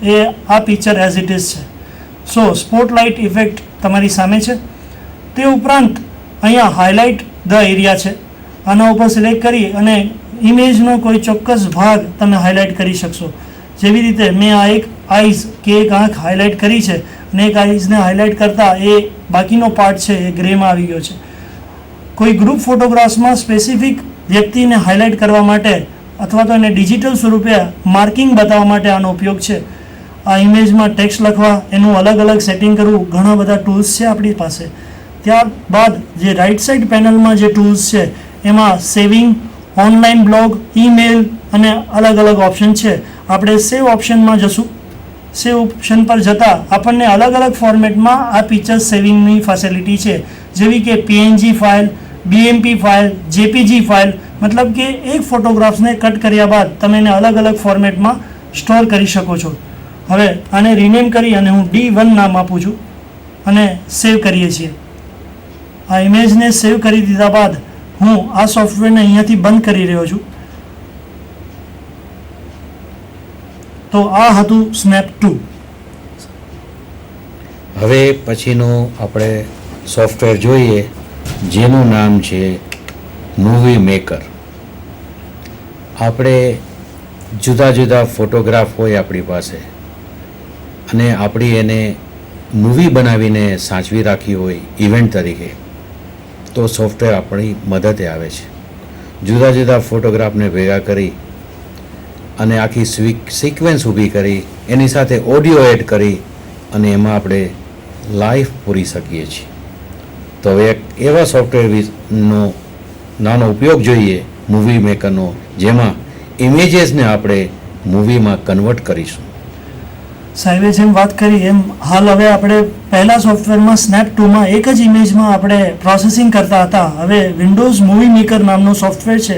એ આ picture as it is છે. સો spotlight effect તમારી સામે છે. તે ઉપરાંત અહીંયા હાઇલાઇટ ધ એરિયા છે. આના ઉપર સિલેક્ટ કરી અને ઇમેજનો કોઈ ચોક્કસ ભાગ તમે હાઇલાઇટ કરી શકશો. જેવી રીતે મેં આ એક આઈઝ કે એક આંખ હાઇલાઇટ કરી છે અને એક આઈઝને હાઇલાઇટ કરતાં એ બાકીનો પાર્ટ છે એ ગ્રેમાં આવી ગયો છે. કોઈ ગ્રુપ ફોટોગ્રાફ્સમાં સ્પેસિફિક વ્યક્તિને હાઇલાઇટ કરવા માટે અથવા તો એને ડિજિટલ સ્વરૂપે માર્કિંગ બતાવવા માટે આનો ઉપયોગ છે. આ ઇમેજમાં ટેક્સ્ટ લખવા, એનું અલગ અલગ સેટિંગ કરવું, ઘણા બધા ટૂલ્સ છે આપણી પાસે. ત્યારબાદ જે રાઇટ સાઇડ પેનલમાં જે ટૂલ્સ છે એમાં સેવિંગ, ઓનલાઈન બ્લોગ, ઈમેલ અને અલગ અલગ ઓપ્શન છે. આપણે સેવ ઓપ્શનમાં જશું. સેવ ઓપ્શન પર જતાં આપણને અલગ અલગ ફોર્મેટમાં આ પિક્ચર સેવિંગની ફેસિલિટી છે, જેવી કે PNG file, BMP file, JPG file. મતલબ કે એક ફોટોગ્રાફ્સને કટ કર્યા બાદ તમે એને અલગ અલગ ફોર્મેટમાં સ્ટોર કરી શકો છો. હવે આને રિનેમ કરી અને હું D1 નામ આપું છું અને સેવ કરીએ છીએ. આ ઇમેજને સેવ કરી દીધા બાદ હું આ સોફ્ટવેરને અહીંયાથી બંધ કરી રહ્યો છું. તો આ હતું સ્નેપ 2. હવે પછીનું આપણે સોફ્ટવેર જોઈએ, જેનું નામ છે મૂવી મેકર. આપણે જુદા જુદા ફોટોગ્રાફ હોય આપણી પાસે અને આપણી એને મૂવી બનાવીને સાચવી રાખી હોય ઇવેન્ટ તરીકે, તો સોફ્ટવેર આપણી મદદે આવે છે. જુદા જુદા ફોટોગ્રાફને ભેગા કરી અને આખી સિક્વન્સ ઊભી કરી એની સાથે ઓડિયો એડ કરી અને એમાં આપણે લાઈવ પૂરી શકીએ છીએ. તો હવે એક એવા સોફ્ટવેરનો નાનો ઉપયોગ જોઈએ, મૂવી મેકરનો, જેમાં ઇમેજીસને આપણે મૂવીમાં કન્વર્ટ કરીશું. સાહેબે જેમ વાત કરી એમ હાલ હવે આપણે પહેલા સોફ્ટવેરમાં સ્નેપ 2માં એક જ ઇમેજમાં આપણે પ્રોસેસિંગ કરતા હતા. હવે વિન્ડોઝ મૂવી મેકર નામનું સોફ્ટવેર છે,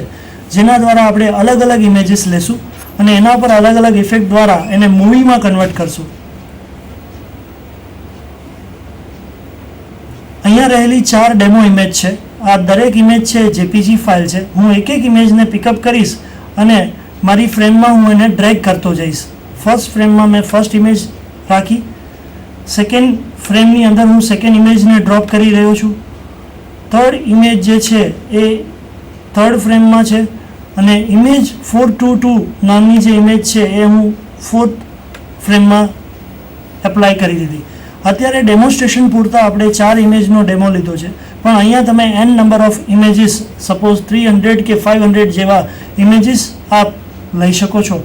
જેના દ્વારા આપણે અલગ અલગ ઇમેજીસ લેશું અને એના પર અલગ અલગ ઇફેક્ટ દ્વારા એને મૂવીમાં કન્વર્ટ કરશું. અહીંયા રહેલી 4 ડેમો ઇમેજ છે. આ દરેક ઇમેજ છે જેપીજી ફાઇલ છે. હું એક એક ઇમેજને પિકઅપ કરીશ અને મારી ફ્રેમમાં હું એને ડ્રેગ કરતો જઈશ. ફર્સ્ટ ફ્રેમમાં મેં ફર્સ્ટ ઇમેજ રાખી. સેકન્ડ ફ્રેમની અંદર હું સેકન્ડ ઇમેજને ડ્રોપ કરી રહ્યો છું. થર્ડ ઇમેજ જે છે એ થર્ડ ફ્રેમમાં છે અને ઇમેજ 422 નામની જે ઇમેજ છે એ હું ફોર્થ ફ્રેમમાં એપ્લાય કરી દીધી. અત્યારે ડેમોન્સ્ટ્રેશન પૂરતા આપણે 4 ઇમેજનો ડેમો લીધો છે, પણ અહીંયા તમે n number of images, suppose 300 કે 500 જેવા ઇમેજીસ આપ લઈ શકો છો.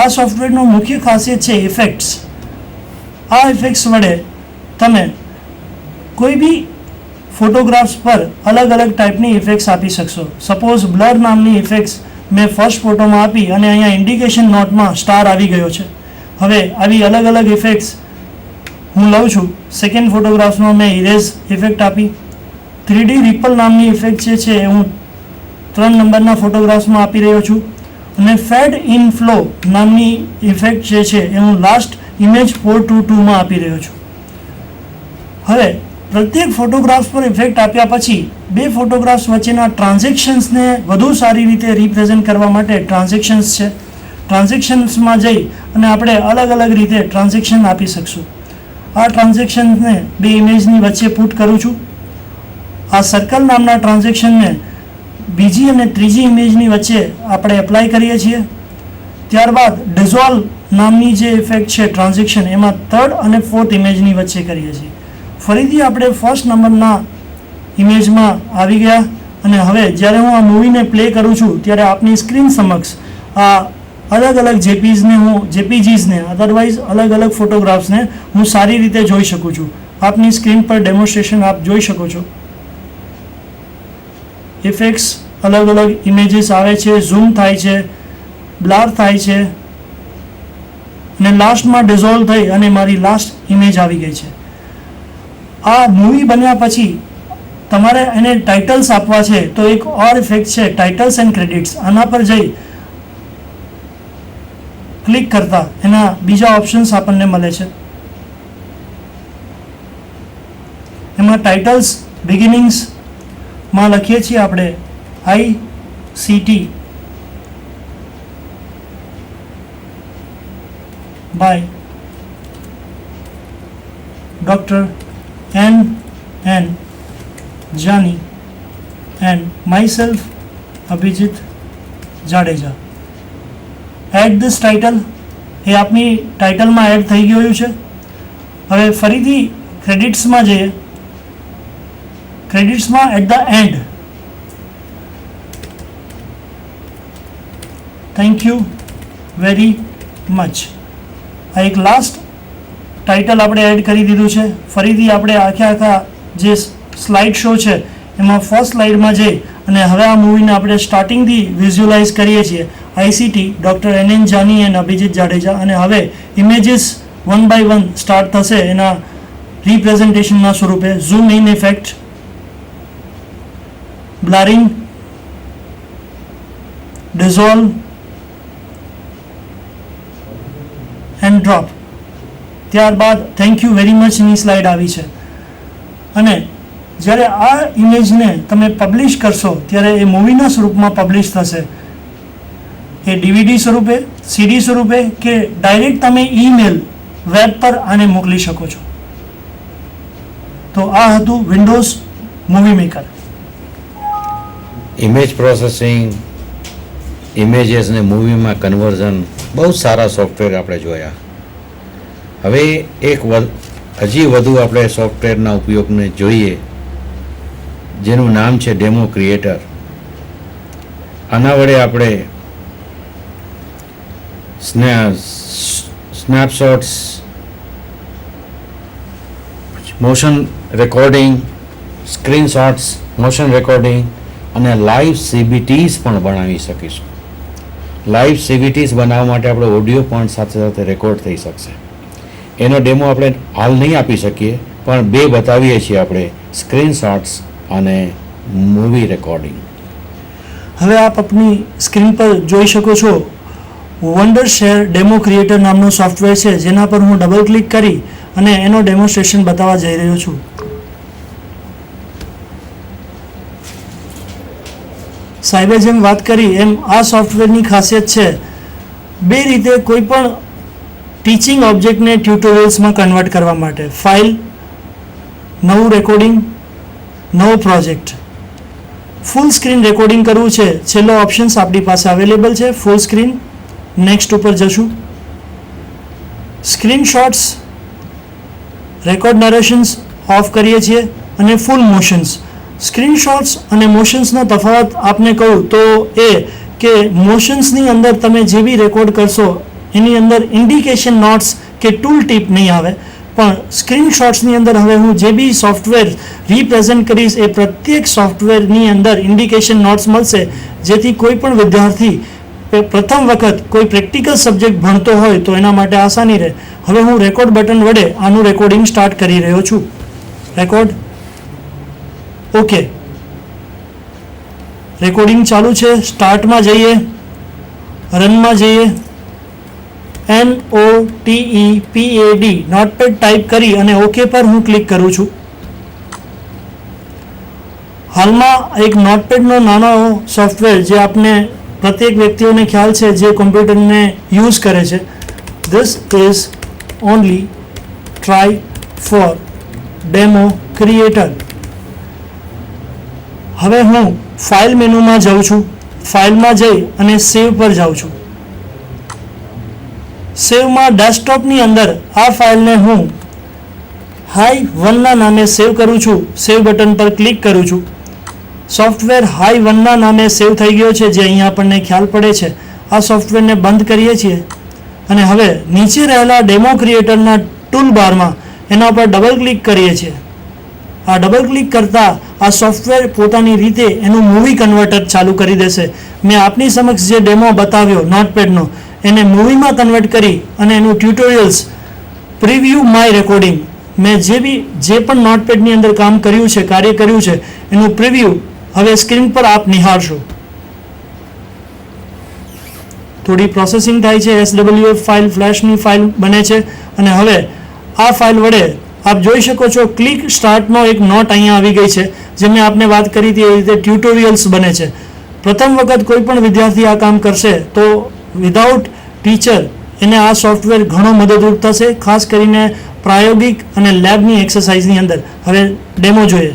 આ સોફ્ટવેરનો મુખ્ય ખાસિયત છે ઇફેક્ટ્સ. આ ઇફેક્ટ્સ વડે તમે કોઈ બી ફોટોગ્રાફ્સ પર અલગ અલગ ટાઈપની ઇફેક્ટ્સ આપી શકશો. સપોઝ બ્લર નામની ઇફેક્ટ્સ મેં ફર્સ્ટ ફોટોમાં આપી અને અહીંયા ઇન્ડિકેશન નોટમાં સ્ટાર આવી ગયો છે. હવે આવી અલગ અલગ ઇફેક્ટ્સ હું લઉં છું. સેકન્ડ ફોટોગ્રાફ્સમાં મેં ઇરેઝ ઇફેક્ટ આપી. 3D રિપલ નામની ઇફેક્ટ જે છે હું 3 નંબરના ફોટોગ્રાફ્સમાં આપી રહ્યો છું અને ફેડ ઇન ફ્લો નામની ઇફેક્ટ જે છે એ હું લાસ્ટ ઇમેજ 422માં આપી રહ્યો છું. હવે પ્રત્યેક ફોટોગ્રાફ્સ પર ઇફેક્ટ આપ્યા પછી બે ફોટોગ્રાફ્સ વચ્ચેના ટ્રાન્ઝેક્શન્સને વધુ સારી રીતે રિપ્રેઝેન્ટ કરવા માટે ટ્રાન્ઝેક્શન્સ છે. ટ્રાન્ઝેક્શન્સમાં જઈ અને આપણે અલગ અલગ રીતે ટ્રાન્ઝેક્શન આપી શકશું. આ ટ્રાન્ઝેક્શન્સને બે ઇમેજની વચ્ચે પુટ કરું છું. આ સર્કલ નામના ટ્રાન્ઝેક્શનને બીજી અને ત્રીજી ઇમેજની વચ્ચે આપણે એપ્લાય કરીએ છીએ. ત્યારબાદ ડિઝોલ્વ નામની જે ઇફેક્ટ છે ટ્રાન્ઝેક્શન, એમાં થર્ડ અને ફોર્થ ઇમેજની વચ્ચે કરીએ છીએ. ફરીથી આપણે ફર્સ્ટ નંબરના ઇમેજમાં આવી ગયા અને હવે જ્યારે હું આ મૂવીને પ્લે કરું છું ત્યારે આપની સ્ક્રીન સમક્ષ આ અલગ અલગ જેપીજીસને અધરવાઇઝ અલગ અલગ ફોટોગ્રાફ્સને હું સારી રીતે જોઈ શકું છું. આપની સ્ક્રીન પર ડેમોન્સ્ટ્રેશન આપ જોઈ શકો છો. ઇફેક્ટ્સ અલગ અલગ ઇમેજીસ આવે છે, ઝૂમ થાય છે, બ્લર થાય છે અને લાસ્ટમાં ડિઝોલ્વ થઈ અને મારી લાસ્ટ ઇમેજ આવી ગઈ છે. આ મૂવી બન્યા પછી તમારે એને ટાઇટલ્સ આપવા છે તો એક ઓર ઇફેક્ટ છે ટાઇટલ્સ એન્ડ ક્રેડિટ્સ. આના પર જઈ ક્લિક કરતા એના બીજા ઓપ્શન્સ આપણને મળે છે. એમાં ટાઇટલ્સ બિગિનિંગ્સમાં લખીએ છીએ આપણે ICT by Dr. N. Jani and myself, Abhijit Jadeja. Add this title. એ આપની ટાઇટલમાં એડ થઈ ગયું છે. હવે ફરીથી ક્રેડિટ્સમાં જઈએ. ક્રેડિટ્સમાં at the end thank you very much, આ એક લાસ્ટ ટાઇટલ આપણે એડ કરી દીધું છે. ફરીથી આપણે આખા જે સ્લાઇડ શો છે એમાં ફર્સ્ટ સ્લાઇડમાં જઈ અને હવે આ મૂવીને આપણે સ્ટાર્ટિંગથી વિઝ્યુલાઇઝ કરીએ છીએ. ICT doctor N. Jani and Abhijit Jadeja. અને હવે ઇમેજીસ 1 by 1 સ્ટાર્ટ થશે એના રિપ્રેઝન્ટેશનના સ્વરૂપે. Zoom in effect, blurring, dissolve and drop. ત્યારબાદ થેન્ક યુ વેરી મચની સ્લાઇડ આવી છે. અને જ્યારે આ ઇમેજને તમે પબ્લિશ કરશો ત્યારે એ મૂવીના સ્વરૂપમાં પબ્લિશ થશે. એ ડીવીડી સ્વરૂપે, સીડી સ્વરૂપે કે ડાયરેક્ટ તમે ઈમેલ, વેબ પર આને મોકલી શકો છો. તો આ હતું Windows movie maker. Image processing, ઇમેજીસને મૂવીમાં કન્વર્ઝન, બહુ સારા સોફ્ટવેર આપણે જોયા. હવે હજી વધુ આપણે સોફ્ટવેરના ઉપયોગને જોઈએ જેનું નામ છે ડેમો ક્રિએટર. આના વડે આપણે સ્નેપશોટ્સ, motion recording, screenshots, motion recording અને લાઈવ CBTs પણ બનાવી શકીશું. લાઈવ CBTs બનાવવા માટે આપણે ઓડિયો પણ સાથે સાથે રેકોર્ડ થઈ શકશે. એનો ડેમો આપણે હાલ નહીં આપી શકીએ, પણ બે બતાવીએ છીએ આપણે, સ્ક્રીનશોટ્સ અને મૂવી રેકોર્ડિંગ. હવે આપ આપની સ્ક્રીન પર જોઈ શકો છો વન્ડરશેર ડેમો ક્રિએટર નામનું સોફ્ટવેર છે, જેના પર હું ડબલ ક્લિક કરી અને એનો ડેમોન્સ્ટ્રેશન બતાવવા જઈ રહ્યો છું. સાહેબે જેમ વાત કરી એમ આ સોફ્ટવેરની ખાસિયત છે બે રીતે કોઈ પણ ટીચિંગ ઓબ્જેક્ટને ટ્યુટોરિયલ્સમાં કન્વર્ટ કરવા માટે. ફાઇલ, નવું રેકોર્ડિંગ, નવો પ્રોજેક્ટ. ફૂલ સ્ક્રીન રેકોર્ડિંગ કરવું છે, છેલ્લો ઓપ્શન્સ આપણી પાસે અવેલેબલ છે. ફૂલ સ્ક્રીન, નેક્સ્ટ ઉપર જશું. સ્ક્રીનશોટ્સ, રેકોર્ડ નરેશન્સ ઓફ કરીએ છીએ અને ફૂલ મોશન્સ. સ્ક્રીનશોટ્સ અને મોશન્સનો તફાવત આપને કહું તો એ કે મોશન્સની અંદર તમે જે બી રેકોર્ડ કરશો એની અંદર ઇન્ડિકેશન નોટ્સ કે ટૂલ ટીપ નહીં આવે, પણ સ્ક્રીનશોટ્સની અંદર હવે હું જે બી સોફ્ટવેર રિપ્રેઝન્ટ કરીશ એ પ્રત્યેક સોફ્ટવેરની અંદર ઇન્ડિકેશન નોટ્સ મળશે, જેથી કોઈ પણ વિદ્યાર્થી પ્રથમ વખત કોઈ પ્રેક્ટિકલ સબ્જેક્ટ ભણતો હોય તો એના માટે આસાની રહે. હવે હું રેકોર્ડ બટન વડે આનું રેકોર્ડિંગ સ્ટાર્ટ કરી રહ્યો છું. રેકોર્ડ, ઓકે, રેકોર્ડિંગ ચાલુ છે. સ્ટાર્ટમાં જઈએ, રનમાં જઈએ, NOTEPAD નોટપેડ ટાઈપ કરી અને ઓકે પર હું ક્લિક કરું છું. હાલમાં એક નોટપેડનો નાનો સોફ્ટવેર જે આપને પ્રત્યેક વ્યક્તિઓને ખ્યાલ છે જે કોમ્પ્યુટરને યુઝ કરે છે. This is only try for demo creator. હવે હું ફાઇલ મેનુમાં જાઉં છું. ફાઇલમાં જઈ અને સેવ પર જાઉં છું. સેવમાં ડેસ્કટોપની અંદર આ ફાઇલને હું hi1ના નામે સેવ કરું છું. સેવ બટન પર ક્લિક કરું છું. સોફ્ટવેર hi1ના નામે સેવ થઈ ગયો છે, જે અહીંયા આપણને ખ્યાલ પડે છે. આ સોફ્ટવેરને બંધ કરીએ છીએ અને હવે નીચે રહેલા ડેમો ક્રિએટરના ટૂલ બારમાં એના પર ડબલ ક્લિક કરીએ છીએ. આ ડબલ ક્લિક કરતાં આ સોફ્ટવેર પોતાની રીતે એનું મૂવી કન્વર્ટર ચાલુ કરી દેશે. મેં આપની સમક્ષ જે ડેમો બતાવ્યો નોટપેડનો, એને મૂવીમાં કન્વર્ટ કરી અને એનું ટ્યુટોરિયલ્સ, પ્રિવ્યૂ માય રેકોર્ડિંગ, મેં જે પણ નોટપેડની અંદર કામ કર્યું છે, કાર્ય કર્યું છે, એનું પ્રિવ્યૂ હવે સ્ક્રીન પર આપ નિહાળશો. થોડી પ્રોસેસિંગ થાય છે. SWF ફાઇલ, ફ્લેશની ફાઇલ બને છે અને હવે આ ફાઇલ વડે આપ જોઈ શકો છો ક્લિક સ્ટાર્ટનો એક નોટ અહીંયા આવી ગઈ છે, જે મેં આપને વાત કરી હતી એ રીતે ટ્યુટોરિયલ્સ બને છે. પ્રથમ વખત કોઈ પણ વિદ્યાર્થી આ કામ કરશે તો વિધાઉટ ટીચર એને આ સોફ્ટવેર ઘણો મદદરૂપ થશે, ખાસ કરીને પ્રાયોગિક અને લેબની એક્સરસાઇઝની અંદર. હવે ડેમો જોઈએ.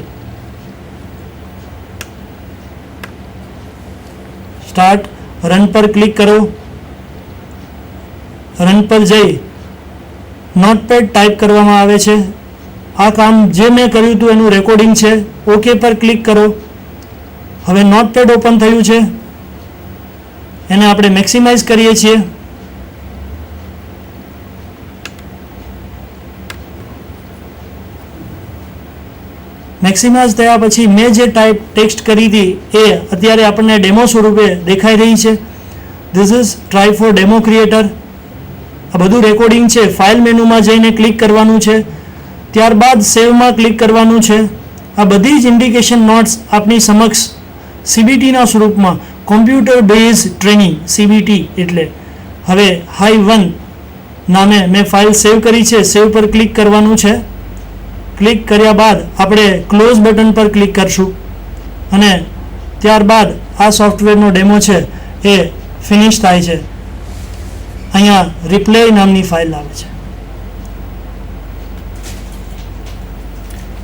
સ્ટાર્ટ, રન પર ક્લિક કરો. રન પર જઈ નોટપેડ ટાઈપ કરવામાં આવે છે. આ કામ જે મેં કર્યું હતું એનું રેકોર્ડિંગ છે. ઓકે પર ક્લિક કરો. હવે નોટપેડ ઓપન થયું છે, એને આપણે મેક્સિમાઇઝ કરીએ છીએ. મેક્સિમાઇઝ થયા પછી મેં જે ટેક્સ્ટ કરી હતી એ અત્યારે આપણને ડેમો સ્વરૂપે દેખાઈ રહી છે. This is try for demo creator. આ બધું રેકોર્ડિંગ છે. ફાઇલ મેનુમાં જઈને ક્લિક કરવાનું છે, ત્યારબાદ સેવમાં ક્લિક કરવાનું છે. આ બધી જ ઇન્ડિકેશન નોટ્સ આપની સમક્ષ CBTના સ્વરૂપમાં કોમ્પ્યુટર બેઝ ટ્રેનિંગ CBT એટલે હવે Hi1 નામે મેં ફાઇલ સેવ કરી છે. સેવ પર ક્લિક કરવાનું છે. ક્લિક કર્યા બાદ આપણે ક્લોઝ બટન પર ક્લિક કરશું અને ત્યારબાદ આ સોફ્ટવેરનો ડેમો છે એ ફિનિશ થાય છે. અહીંયા રિપ્લે નામની ફાઇલ આવે છે.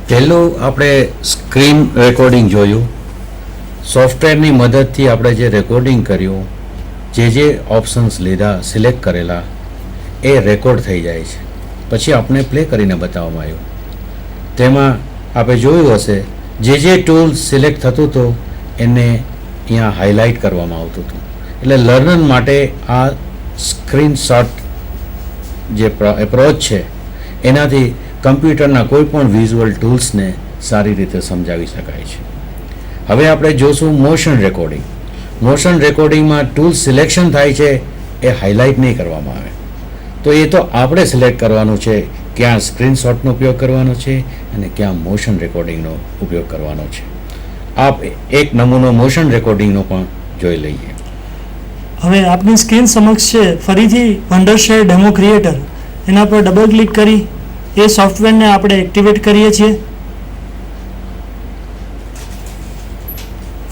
પહેલું આપણે સ્ક્રીન રેકોર્ડિંગ જોયું. સોફ્ટવેરની મદદથી આપણે જે રેકોર્ડિંગ કર્યું, જે ઓપ્શન્સ લીધા, સિલેક્ટ કરેલા, એ રેકોર્ડ થઈ જાય છે. પછી આપણે પ્લે કરીને બતાવવામાં આવ્યું. તેમાં આપણે જોયું હશે જે ટૂલ સિલેક્ટ થતું હતું એને અહીંયા હાઇલાઇટ કરવામાં આવતું હતું. એટલે લર્નર માટે આ સ્ક્રીનશોટ જે એપ્રોચ છે એનાથી કમ્પ્યુટરના કોઈ પણ વિઝ્યુઅલ ટૂલ્સને સારી રીતે સમજાવી શકાય છે. હવે આપણે જોશું મોશન રેકોર્ડિંગ. મોશન રેકોર્ડિંગમાં ટૂલ સિલેક્શન થાય છે એ હાઇલાઇટ નહીં કરવામાં આવે. તો એ તો આપણે સિલેક્ટ કરવાનું છે ક્યાં સ્ક્રીનશોટનો ઉપયોગ કરવાનો છે અને ક્યાં મોશન રેકોર્ડિંગનો ઉપયોગ કરવાનો છે. આપ એક નમૂનો મોશન રેકોર્ડિંગનો પણ જોઈ લઈએ. હવે આપની સ્ક્રીન સમક્ષ છે ફરીથી વન્ડરશેર ડેમો ક્રિએટર. એના પર ડબલ ક્લિક કરી એ સોફ્ટવેરને આપણે એક્ટિવેટ કરીએ છીએ.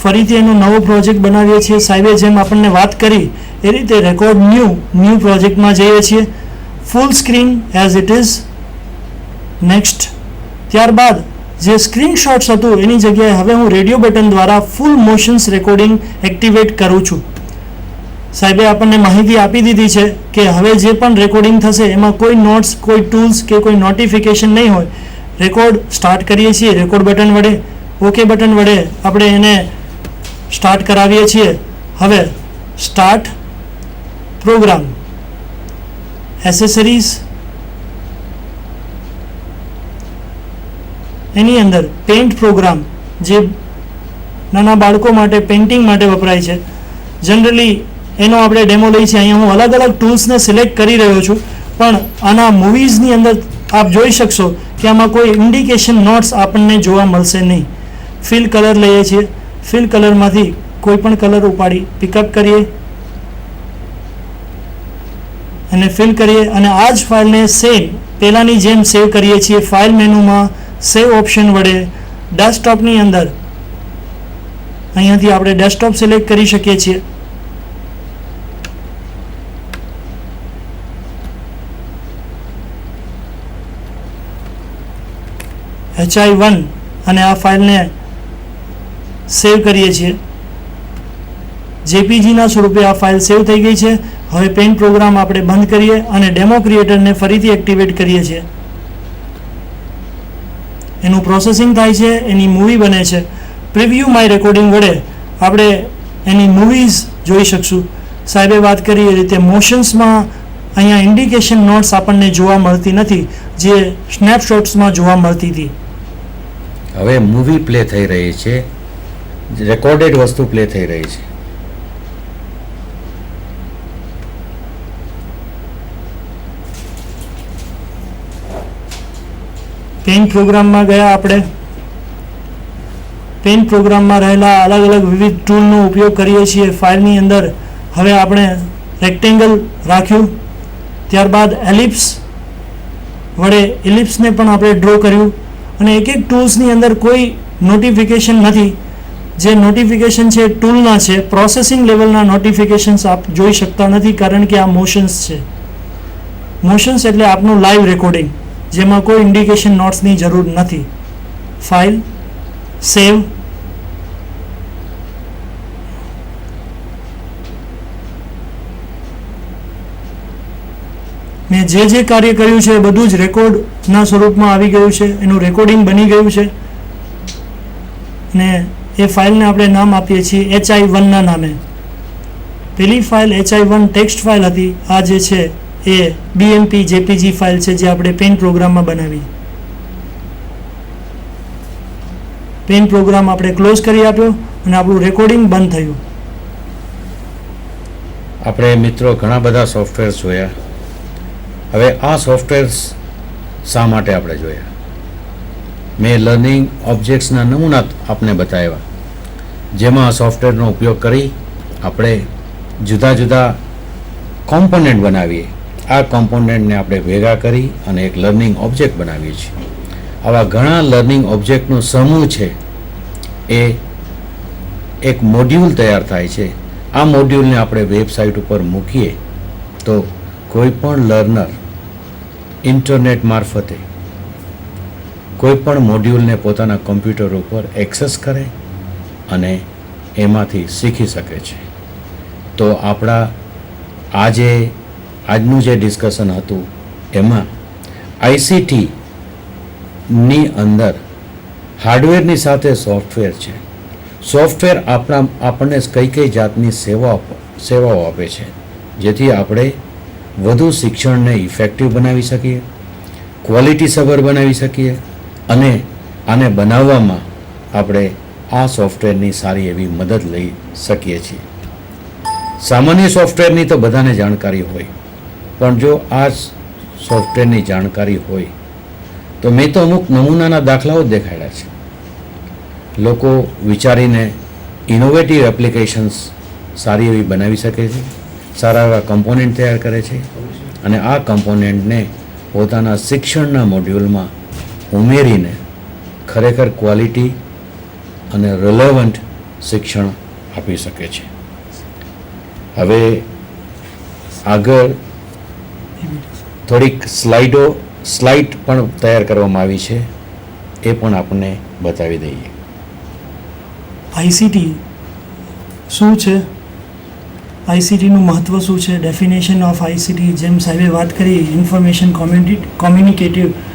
ફરીથી એનો નવો પ્રોજેક્ટ બનાવીએ છીએ. સાહેબે જેમ આપણને વાત કરી એ રીતે રેકોર્ડ ન્યૂ પ્રોજેક્ટમાં જઈએ છીએ. Full screen as it is. Next. ત્યારબાદ જે સ્ક્રીનશોટ્સ હતું એની જગ્યાએ હવે હું રેડિયો બટન દ્વારા ફૂલ મોશન્સ રેકોર્ડિંગ એક્ટિવેટ કરું છું. સાહેબે આપણને માહિતી આપી દીધી છે કે હવે જે પણ રેકોર્ડિંગ થશે એમાં કોઈ નોટ્સ, કોઈ ટૂલ્સ કે કોઈ નોટિફિકેશન નહીં હોય. રેકોર્ડ સ્ટાર્ટ કરીએ છીએ રેકોર્ડ બટન વડે. ઓકે બટન વડે આપણે એને સ્ટાર્ટ કરાવીએ છીએ. હવે સ્ટાર્ટ પ્રોગ્રામ, એસેસરીઝ, એની અંદર પેઇન્ટ પ્રોગ્રામ જે નાના બાળકો માટે પેઇન્ટિંગ માટે વપરાય છે. જનરલી એનો આપણે ડેમો લઈએ છીએ. અહીંયા હું અલગ અલગ ટૂલ્સને સિલેક્ટ કરી રહ્યો છું, પણ આના મૂવીઝની અંદર આપ જોઈ શકશો કે આમાં કોઈ ઇન્ડિકેશન નોટ્સ આપણને જોવા મળશે નહીં. ફિલ કલર લઈએ છીએ. ફિલ કલરમાંથી કોઈ પણ કલર ઉપાડી પિકઅપ કરીએ અને ફિલ કરીએ અને આ જ ફાઇલને સેમ પહેલાંની જેમ સેવ કરીએ છીએ. ફાઇલ મેનુમાં સેવ ઓપ્શન વડે ડેસ્કટોપની અંદર અહીંયાથી આપણે ડેસ્કટોપ સિલેક્ટ કરી શકીએ છીએ. Hi1 અને આ ફાઇલને સેવ કરીએ છીએ. JPGના સ્વરૂપે આ ફાઇલ સેવ થઈ ગઈ છે. હવે પેઇન્ટ પ્રોગ્રામ આપણે બંધ કરીએ અને ડેમો ક્રિએટરને ફરીથી એક્ટિવેટ કરીએ છીએ. એનું પ્રોસેસિંગ થાય છે, એની મૂવી બને છે. પ્રિવ્યૂ માય રેકોર્ડિંગ વડે આપણે એની મૂવીઝ જોઈ શકશું. સાહેબે વાત કરી એ રીતે મોશન્સમાં અહીંયા ઇન્ડિકેશન નોટ્સ આપણને જોવા મળતી નથી જે સ્નેપશોટ્સમાં જોવા મળતી હતી. હવે મૂવી પ્લે થઈ રહી છે, રેકોર્ડેડ વસ્તુ પ્લે થઈ રહી છે. પેઇન્ટ પ્રોગ્રામમાં ગયા આપણે. પેઇન્ટ પ્રોગ્રામમાં રહેલા અલગ અલગ વિવિધ ટૂલનો ઉપયોગ કરીએ છીએ. ફાઇલની અંદર હવે આપણે રેક્ટેંગલ રાખ્યું, ત્યારબાદ એલિપ્સ વડે એલિપ્સને પણ આપણે ડ્રો કર્યું અને એક એક ટૂલ્સની અંદર કોઈ નોટિફિકેશન નથી. જે નોટિફિકેશન છે ટૂલના છે, પ્રોસેસિંગ લેવલના નોટિફિકેશન્સ આપ જોઈ શકતા નથી કારણ કે આ મોશન્સ છે. મોશન્સ એટલે આપનું લાઈવ રેકોર્ડિંગ, જેમાં કોઈ ઇન્ડિકેશન નોટ્સની જરૂર નથી. ફાઇલ, સેવ, મેં જે કાર્ય કર્યું છે એ બધું જ રેકોર્ડના સ્વરૂપમાં આવી ગયું છે, એનું રેકોર્ડિંગ બની ગયું છે. ને એ ફાઇલને આપણે નામ આપીએ છીએ hi1 ના નામે. પેલી ફાઇલ hi1 ટેક્સ્ટ ફાઇલ હતી. આ જે છે એ BMP JPG ફાઇલ છે જે આપણે પેન પ્રોગ્રામમાં બનાવી. પેન પ્રોગ્રામ આપણે ક્લોઝ કરી આપ્યો અને આપણું રેકોર્ડિંગ બંધ થયું. આપણે મિત્રો ઘણા બધા સોફ્ટવેર જોયા. હવે આ સોફ્ટવેર્સ શા માટે આપણે જોયા? મેં લર્નિંગ ઓબ્જેક્ટ્સના નમૂના આપને બતાવ્યા, જેમાં આ સોફ્ટવેરનો ઉપયોગ કરી આપણે જુદા જુદા કોમ્પોનન્ટ બનાવીએ. આ કોમ્પોનન્ટને આપણે ભેગા કરી અને એક લર્નિંગ ઓબ્જેક્ટ બનાવીએ છીએ. આવા ઘણા લર્નિંગ ઓબ્જેક્ટનો સમૂહ છે, એ એક મોડ્યુલ તૈયાર થાય છે. આ મોડ્યુલને આપણે વેબસાઇટ ઉપર મૂકીએ તો કોઈ પણ લર્નર ઇન્ટરનેટ મારફતે કોઈ પણ મોડ્યુલને પોતાના કમ્પ્યુટર ઉપર એક્સેસ કરે અને એમાંથી શીખી શકે છે. તો આજનું જે ડિસ્કશન હતું એમાં ICTની અંદર હાર્ડવેરની સાથે સોફ્ટવેર છે. સોફ્ટવેર આપણને કઈ જાતની સેવાઓ આપે છે, જેથી આપણે વધુ શિક્ષણને ઇફેક્ટિવ બનાવી શકીએ, ક્વોલિટીસભર બનાવી શકીએ અને આને બનાવવામાં આપણે આ સોફ્ટવેરની સારી એવી મદદ લઈ શકીએ છીએ. સામાન્ય સોફ્ટવેરની તો બધાને જાણકારી હોય, પણ જો આ સોફ્ટવેરની જાણકારી હોય તો મેં તો અમુક નમૂનાના દાખલાઓ જ દેખાડ્યા છે. લોકો વિચારીને ઇનોવેટિવ એપ્લિકેશન્સ સારી એવી બનાવી શકે છે, સારા એવા કમ્પોનન્ટ તૈયાર કરે છે અને આ કમ્પોનન્ટને પોતાના શિક્ષણના મોડ્યુલમાં ઉમેરીને ખરેખર ક્વોલિટી અને રિલેવન્ટ શિક્ષણ આપી શકે છે. હવે આગળ થોડીક સ્લાઇડ પણ તૈયાર કરવામાં આવી છે, એ પણ આપણને બતાવી દઈએ. ICT શું છે, ICTનું મહત્ત્વ શું છે, ડેફિનેશન ઓફ ICT, જેમ સાહેબે વાત કરી, ઇન્ફોર્મેશન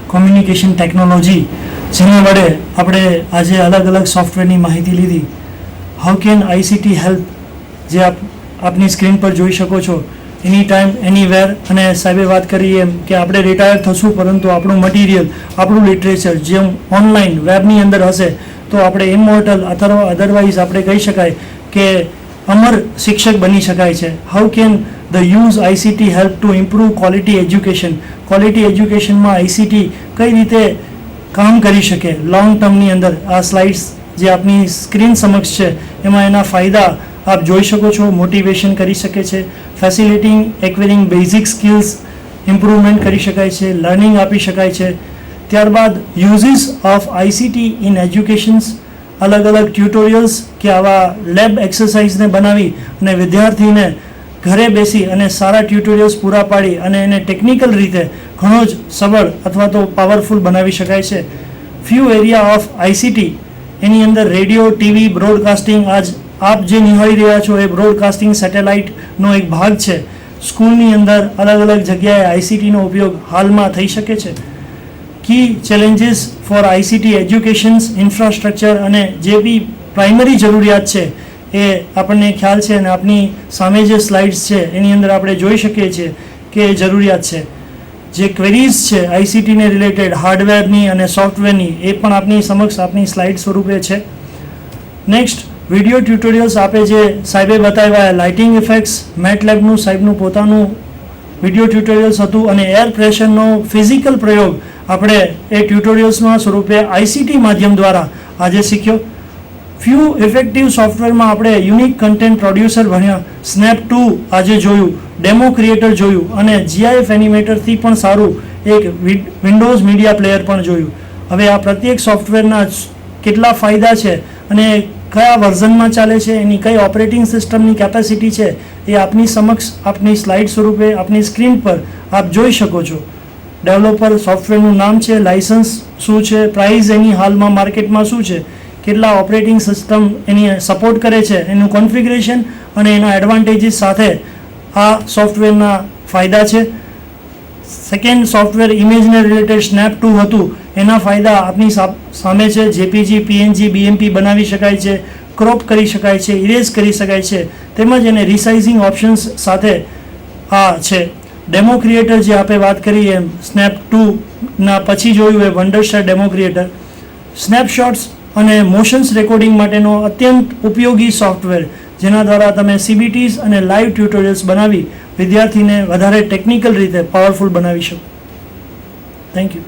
કોમ્યુનિકેશન ટેકનોલોજી, જેના વડે આપણે આજે અલગ અલગ સોફ્ટવેરની માહિતી લીધી. હાઉ કેન ICT હેલ્પ, જે આપની સ્ક્રીન પર જોઈ શકો છો, એની ટાઈમ એનીવેર. અને સાહેબે વાત કરી એમ કે આપણે રિટાયર થશું, પરંતુ આપણું મટીરિયલ, આપણું લિટરેચર જેમ ઓનલાઈન વેબની અંદર હશે તો આપણે ઇમોર્ટલ અથવા અધરવાઇઝ આપણે કહી શકાય કે અમર શિક્ષક બની શકાય છે. How can the use ICT help to improve quality education, quality એજ્યુકેશનમાં ICT કઈ રીતે કામ કરી શકે લોંગ ટર્મની અંદર. આ સ્લાઇડ્સ જે આપની સ્ક્રીન સમક્ષ છે એમાં એના ફાયદા આપ જોઈ શકો છો. મોટિવેશન કરી શકે છે, ફેસિલિટીંગ એક્વાયરિંગ બેઝિક સ્કિલ્સ ઇમ્પ્રુવમેન્ટ કરી શકાય છે, લર્નિંગ આપી શકાય છે. ત્યારબાદ uses of ICT in educations, અલગ અલગ ટ્યુટોરિયલ્સ કે આવા લેબ એક્સરસાઇઝને બનાવી અને વિદ્યાર્થીને ઘરે બેસી અને સારા ટ્યુટોરિયલ્સ પૂરા પાડી અને એને ટેકનિકલ રીતે ઘણો જ સબળ અથવા તો પાવરફુલ બનાવી શકાય છે. ફ્યુ એરિયા ઓફ ICT, એની અંદર રેડિયો, TV, બ્રોડકાસ્ટિંગ, આપ જે નિહાળી રહ્યા છો એ બ્રોડકાસ્ટિંગ સેટેલાઇટનો એક ભાગ છે. સ્કૂલની અંદર અલગ અલગ જગ્યાએ ICTનો ઉપયોગ હાલમાં થઈ શકે છે. Key challenges for ICT educations infrastructure, અને જે બી પ્રાઇમરી જરૂરિયાત છે એ આપણને ખ્યાલ છે અને આપની સામે જે સ્લાઇડ્સ છે એની અંદર આપણે જોઈ શકીએ છીએ કે એ જરૂરિયાત છે. જે ક્વેરીઝ છે ICTને રિલેટેડ હાર્ડવેરની અને સોફ્ટવેરની, એ પણ આપની સમક્ષ આપની સ્લાઇડ સ્વરૂપે છે. નેક્સ્ટ, વિડીયો ટ્યુટોરિયલ્સ આપે જે સાહેબે બતાવ્યા, લાઇટિંગ ઇફેક્ટ્સ, મેટલેબનું સાહેબનું પોતાનું વિડીયો ટ્યુટોરિયલ્સ હતું અને એર પ્રેશરનો ફિઝિકલ પ્રયોગ આપણે એ ટ્યુટોરિયલ્સના સ્વરૂપે ICT માધ્યમ દ્વારા આજે શીખ્યો. ફ્યુ ઇફેક્ટિવ સોફ્ટવેરમાં આપણે યુનિક કન્ટેન્ટ પ્રોડ્યુસર ભણ્યા, સ્નેપ 2 આજે જોયું, ડેમો ક્રિએટર જોયું અને GIF એનિમેટરથી પણ સારું એક વિન્ડોઝ મીડિયા પ્લેયર પણ જોયું. હવે આ પ્રત્યેક સોફ્ટવેરના કેટલા ફાયદા છે અને કયા વર્ઝનમાં ચાલે છે, એની કઈ ઓપરેટિંગ સિસ્ટમની કેપેસિટી છે, એ આપની સમક્ષ આપની સ્લાઇડ સ્વરૂપે આપની સ્ક્રીન પર આપ જોઈ શકો છો. ડેવલપર સોફ્ટવેરનું નામ છે, લાઇસન્સ શું છે, પ્રાઇસ એની હાલમાં માર્કેટમાં શું છે, કેટલા ઓપરેટિંગ સિસ્ટમ એની સપોર્ટ કરે છે, એનું કોન્ફિગરેશન અને એના એડવાન્ટેજીસ સાથે આ સોફ્ટવેરના ફાયદા છે. સેકન્ડ સોફ્ટવેર ઇમેજને રિલેટેડ સ્નેપ 2 હતું, એના ફાયદા આપની સામે છે. જેપીજી, પીએનજી, બીએમપી બનાવી શકાય છે, ક્રોપ કરી શકાય છે, ઇરેઝ કરી શકાય છે, તેમજ એને રિસાઇઝિંગ ઓપ્શન્સ સાથે આ છે. ડેમો ક્રિએટર જે આપણે વાત કરી એમ સ્નેપ 2ના પછી જોયું એ વન્ડરસ્ટાર ડેમો ક્રિએટર સ્નેપશોટ્સ અને મોશન્સ રેકોર્ડિંગ માટેનો અત્યંત ઉપયોગી સોફ્ટવેર, જેના દ્વારા તમે CBTs અને લાઈવ ટ્યુટોરિયલ્સ બનાવી વિદ્યાર્થીને વધારે ટેકનિકલ રીતે પાવરફુલ બનાવી શકો. Thank you.